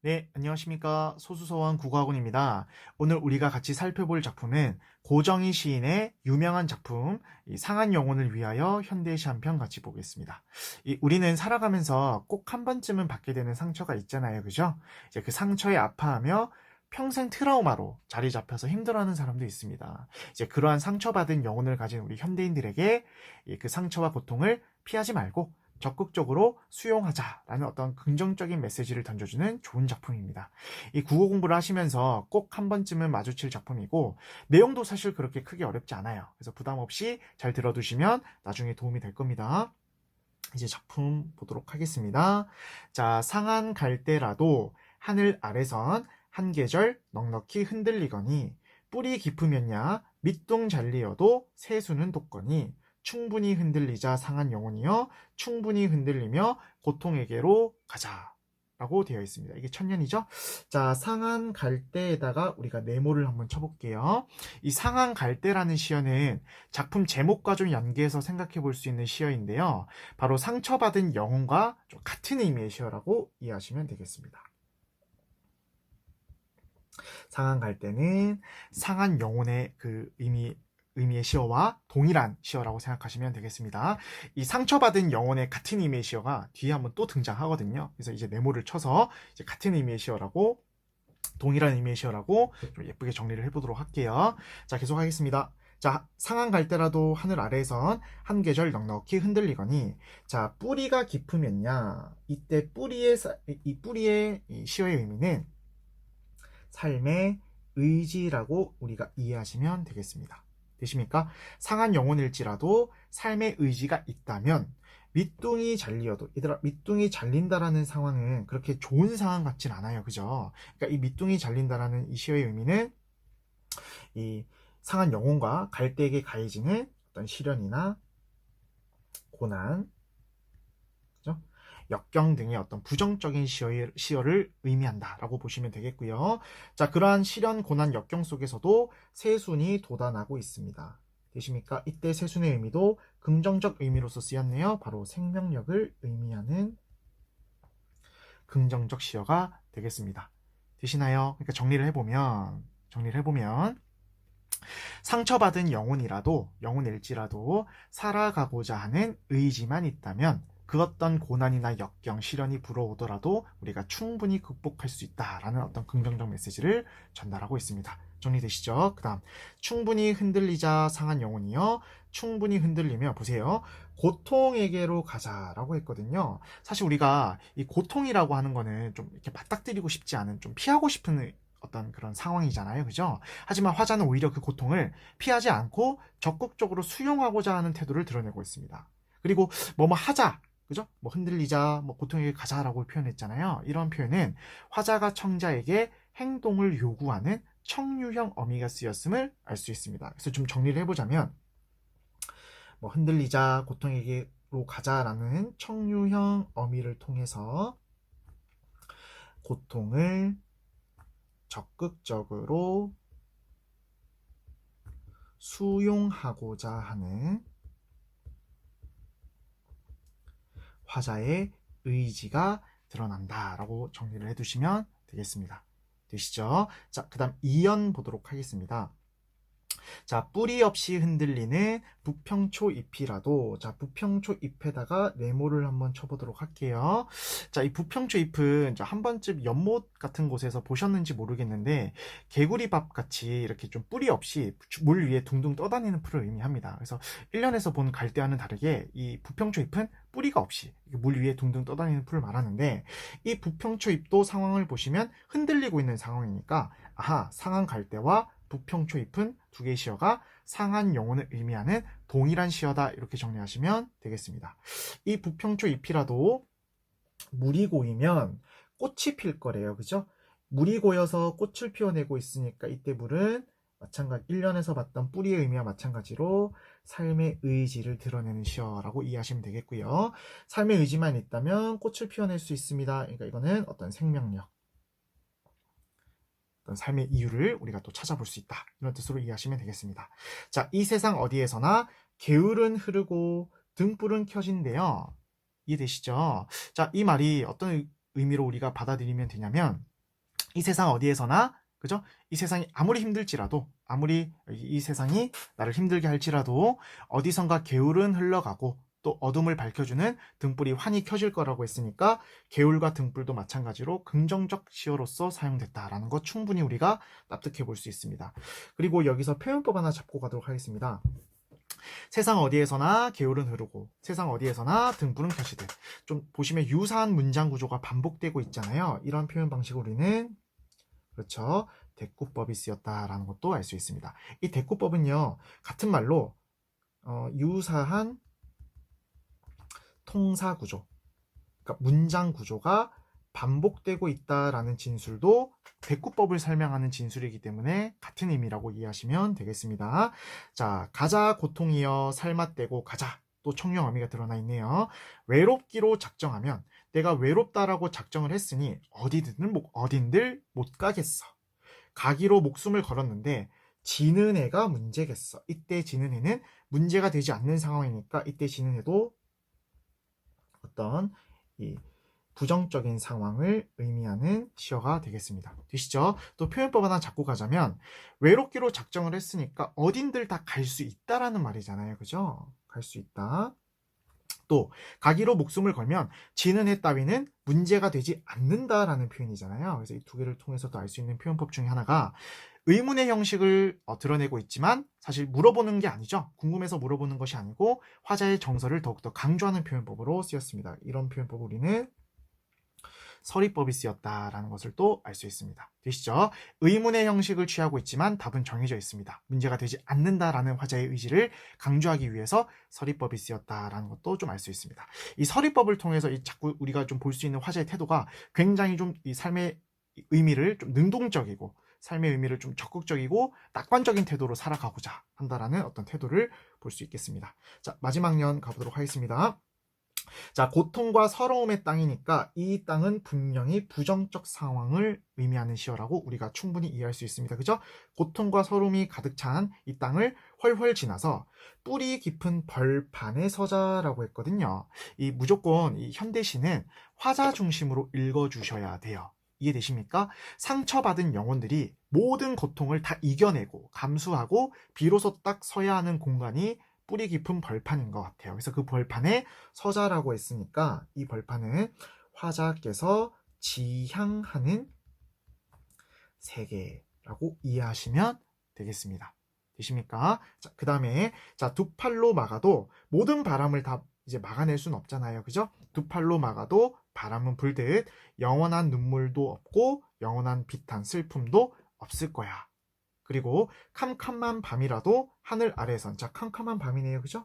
네, 안녕하십니까. 소수서원 국어학원입니다. 오늘 우리가 같이 살펴볼 작품은 고정희 시인의 유명한 작품 이 상한 영혼을 위하여 현대시 한 편 같이 보겠습니다. 우리는 살아가면서 꼭 한 번쯤은 받게 되는 상처가 있잖아요. 그죠? 이제 그 상처에 아파하며 평생 트라우마로 자리 잡혀서 힘들어하는 사람도 있습니다. 이제 그러한 상처받은 영혼을 가진 우리 현대인들에게 그 상처와 고통을 피하지 말고 적극적으로 수용하자라는 어떤 긍정적인 메시지를 던져주는 좋은 작품입니다. 이 국어 공부를 하시면서 꼭 한 번쯤은 마주칠 작품이고 내용도 사실 그렇게 크게 어렵지 않아요. 그래서 부담 없이 잘 들어두시면 나중에 도움이 될 겁니다. 이제 작품 보도록 하겠습니다. 자, 상한 갈대라도 하늘 아래선 한 계절 넉넉히 흔들리거니 뿌리 깊으면야 밑둥 잘리어도 새수는 돋거니 충분히 흔들리자 상한 영혼이여 충분히 흔들리며 고통에게로 가자 라고 되어 있습니다. 이게 천년이죠. 자, 상한 갈대에다가 우리가 네모를 한번 쳐볼게요. 이 상한 갈대라는 시어는 작품 제목과 좀 연계해서 생각해 볼 수 있는 시어인데요. 바로 상처받은 영혼과 좀 같은 의미의 시어라고 이해하시면 되겠습니다. 상한 갈대는 상한 영혼의 그 의미의 시어와 동일한 시어라고 생각하시면 되겠습니다. 이 상처받은 영혼의 같은 의미의 시어가 뒤에 한번 또 등장하거든요. 그래서 이제 네모를 쳐서 이제 같은 의미의 시어라고 동일한 의미의 시어라고 좀 예쁘게 정리를 해보도록 할게요. 자, 계속하겠습니다. 자, 상한 갈대라도 하늘 아래에선 한 계절 넉넉히 흔들리거니 자, 뿌리가 깊으면야 이때 뿌리의 이 시어의 의미는 삶의 의지라고 우리가 이해하시면 되겠습니다. 되십니까? 상한 영혼일지라도 삶의 의지가 있다면 밑둥이 잘리어도 얘들아 밑둥이 잘린다라는 상황은 그렇게 좋은 상황 같진 않아요. 그죠? 그러니까 이 밑둥이 잘린다라는 이 시어의 의미는 이 상한 영혼과 갈대에게 가해지는 어떤 시련이나 고난, 그죠? 역경 등의 어떤 부정적인 시어를 의미한다라고 보시면 되겠고요. 자, 그러한 시련, 고난, 역경 속에서도 새순이 돋아나고 있습니다. 되십니까? 이때 새순의 의미도 긍정적 의미로서 쓰였네요. 바로 생명력을 의미하는 긍정적 시어가 되겠습니다. 되시나요? 그러니까 정리를 해보면 상처받은 영혼일지라도 살아가고자 하는 의지만 있다면 그 어떤 고난이나 역경, 시련이 불어오더라도 우리가 충분히 극복할 수 있다라는 어떤 긍정적 메시지를 전달하고 있습니다. 정리되시죠? 그 다음 충분히 흔들리자 상한 영혼이여 충분히 흔들리며 보세요. 고통에게로 가자라고 했거든요. 사실 우리가 이 고통이라고 하는 거는 좀 이렇게 맞닥뜨리고 싶지 않은 좀 피하고 싶은 어떤 그런 상황이잖아요. 그죠? 하지만 화자는 오히려 그 고통을 피하지 않고 적극적으로 수용하고자 하는 태도를 드러내고 있습니다. 그리고 뭐뭐 하자, 그죠? 뭐 흔들리자, 뭐 고통에게 가자라고 표현했잖아요. 이런 표현은 화자가 청자에게 행동을 요구하는 청유형 어미가 쓰였음을 알 수 있습니다. 그래서 좀 정리를 해보자면 뭐 흔들리자, 고통에게로 가자라는 청유형 어미를 통해서 고통을 적극적으로 수용하고자 하는 화자의 의지가 드러난다라고 정리를 해두시면 되겠습니다. 되시죠? 자, 그 다음 2연 보도록 하겠습니다. 자, 뿌리 없이 흔들리는 부평초 잎이라도 자, 부평초 잎에다가 네모를 한번 쳐보도록 할게요. 자, 이 부평초 잎은 한 번쯤 연못 같은 곳에서 보셨는지 모르겠는데 개구리밥 같이 이렇게 좀 뿌리 없이 물 위에 둥둥 떠다니는 풀을 의미합니다. 그래서 1년에서 본 갈대와는 다르게 이 부평초 잎은 뿌리가 없이 물 위에 둥둥 떠다니는 풀을 말하는데 이 부평초 잎도 상황을 보시면 흔들리고 있는 상황이니까 아하, 상한 갈대와 부평초 잎은 두 개의 시어가 상한 영혼을 의미하는 동일한 시어다 이렇게 정리하시면 되겠습니다. 이 부평초 잎이라도 물이 고이면 꽃이 필 거래요. 그죠? 물이 고여서 꽃을 피워내고 있으니까 이때 물은 마찬가지 1년에서 봤던 뿌리의 의미와 마찬가지로 삶의 의지를 드러내는 시어라고 이해하시면 되겠고요. 삶의 의지만 있다면 꽃을 피워낼 수 있습니다. 그러니까 이거는 어떤 생명력 삶의 이유를 우리가 또 찾아볼 수 있다. 이런 뜻으로 이해하시면 되겠습니다. 자, 이 세상 어디에서나 개울은 흐르고 등불은 켜진대요. 이해되시죠? 자, 이 말이 어떤 의미로 우리가 받아들이면 되냐면 이 세상 어디에서나, 그죠? 이 세상이 아무리 힘들지라도, 아무리 이 세상이 나를 힘들게 할지라도 어디선가 게으른 흘러가고 또 어둠을 밝혀주는 등불이 환히 켜질 거라고 했으니까 게울과 등불도 마찬가지로 긍정적 시어로서 사용됐다라는 거 충분히 우리가 납득해 볼 수 있습니다. 그리고 여기서 표현법 하나 잡고 가도록 하겠습니다. 세상 어디에서나 게으른 흐르고 세상 어디에서나 등불은 켜지듯, 좀 보시면 유사한 문장 구조가 반복되고 있잖아요. 이런 표현 방식으로 우리는, 그렇죠, 대꾸법이 쓰였다라는 것도 알 수 있습니다. 이 대꾸법은요, 같은 말로 유사한 통사 구조, 그러니까 문장 구조가 반복되고 있다라는 진술도 대꾸법을 설명하는 진술이기 때문에 같은 의미라고 이해하시면 되겠습니다. 자, 가자 고통이여 살맛대고 가자, 또 청용 어미가 드러나 있네요. 외롭기로 작정하면, 내가 외롭다라고 작정을 했으니 어딘들 못 가겠어. 가기로 목숨을 걸었는데 지는 애가 문제겠어. 이때 지는 애는 문제가 되지 않는 상황이니까 이때 지는 애도 어떤 이 부정적인 상황을 의미하는 시어가 되겠습니다. 되시죠? 또 표현법 하나 잡고 가자면, 외롭기로 작정을 했으니까 어딘들 다 갈 수 있다라는 말이잖아요. 그죠? 갈 수 있다. 또 가기로 목숨을 걸면 지는 해 따위는 문제가 되지 않는다라는 표현이잖아요. 그래서 이 두 개를 통해서도 알 수 있는 표현법 중에 하나가 의문의 형식을 드러내고 있지만 사실 물어보는 게 아니죠. 궁금해서 물어보는 것이 아니고 화자의 정서를 더욱더 강조하는 표현법으로 쓰였습니다. 이런 표현법을 우리는 서리법이 쓰였다라는 것을 또 알 수 있습니다. 되시죠? 의문의 형식을 취하고 있지만 답은 정해져 있습니다. 문제가 되지 않는다라는 화자의 의지를 강조하기 위해서 서리법이 쓰였다라는 것도 좀 알 수 있습니다. 이 서리법을 통해서 자꾸 우리가 좀 볼 수 있는 화자의 태도가 굉장히 좀 이 삶의 의미를 좀 능동적이고, 삶의 의미를 좀 적극적이고 낙관적인 태도로 살아가고자 한다라는 어떤 태도를 볼 수 있겠습니다. 자, 마지막 년 가보도록 하겠습니다. 자, 고통과 서러움의 땅이니까 이 땅은 분명히 부정적 상황을 의미하는 시어라고 우리가 충분히 이해할 수 있습니다. 그죠? 고통과 서러움이 가득 찬 이 땅을 훨훨 지나서 뿌리 깊은 벌판에 서자라고 했거든요. 이 무조건 이 현대시는 화자 중심으로 읽어주셔야 돼요. 이해되십니까? 상처받은 영혼들이 모든 고통을 다 이겨내고 감수하고 비로소 딱 서야 하는 공간이 뿌리 깊은 벌판인 것 같아요. 그래서 그 벌판에 서자라고 했으니까 이 벌판은 화자께서 지향하는 세계라고 이해하시면 되겠습니다. 되십니까? 자, 그 다음에 자, 두 팔로 막아도 모든 바람을 다 이제 막아낼 수는 없잖아요. 그죠? 두 팔로 막아도 바람은 불듯 영원한 눈물도 없고 영원한 비탄 슬픔도 없을 거야. 그리고 캄캄한 밤이라도 하늘 아래선, 자, 캄캄한 밤이네요. 그죠?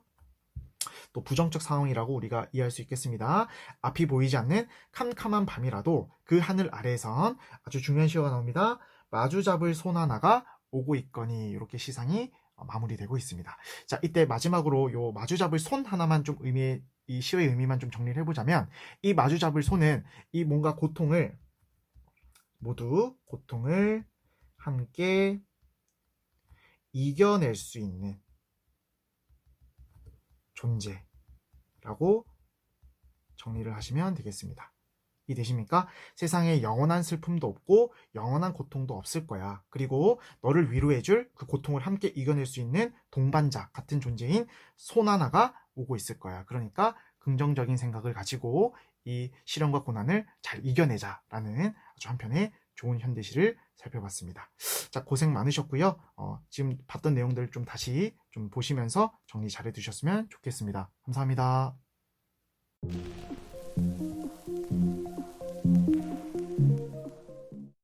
또 부정적 상황이라고 우리가 이해할 수 있겠습니다. 앞이 보이지 않는 캄캄한 밤이라도 그 하늘 아래선 아주 중요한 시어가 나옵니다. 마주 잡을 손 하나가 오고 있거니, 이렇게 시상이 마무리되고 있습니다. 자, 이때 마지막으로 요 마주 잡을 손 하나만 좀 이 시어의 의미만 좀 정리를 해보자면, 이 마주 잡을 손은 이 뭔가 모두 고통을 함께 이겨낼 수 있는 존재라고 정리를 하시면 되겠습니다. 이해되십니까? 세상에 영원한 슬픔도 없고 영원한 고통도 없을 거야. 그리고 너를 위로해줄 그 고통을 함께 이겨낼 수 있는 동반자 같은 존재인 손 하나가 오고 있을 거야. 그러니까 긍정적인 생각을 가지고 이 시련과 고난을 잘 이겨내자라는 아주 한편의 좋은 현대시를 살펴봤습니다. 자, 고생 많으셨고요. 지금 봤던 내용들 좀 다시 좀 보시면서 정리 잘 해두셨으면 좋겠습니다. 감사합니다.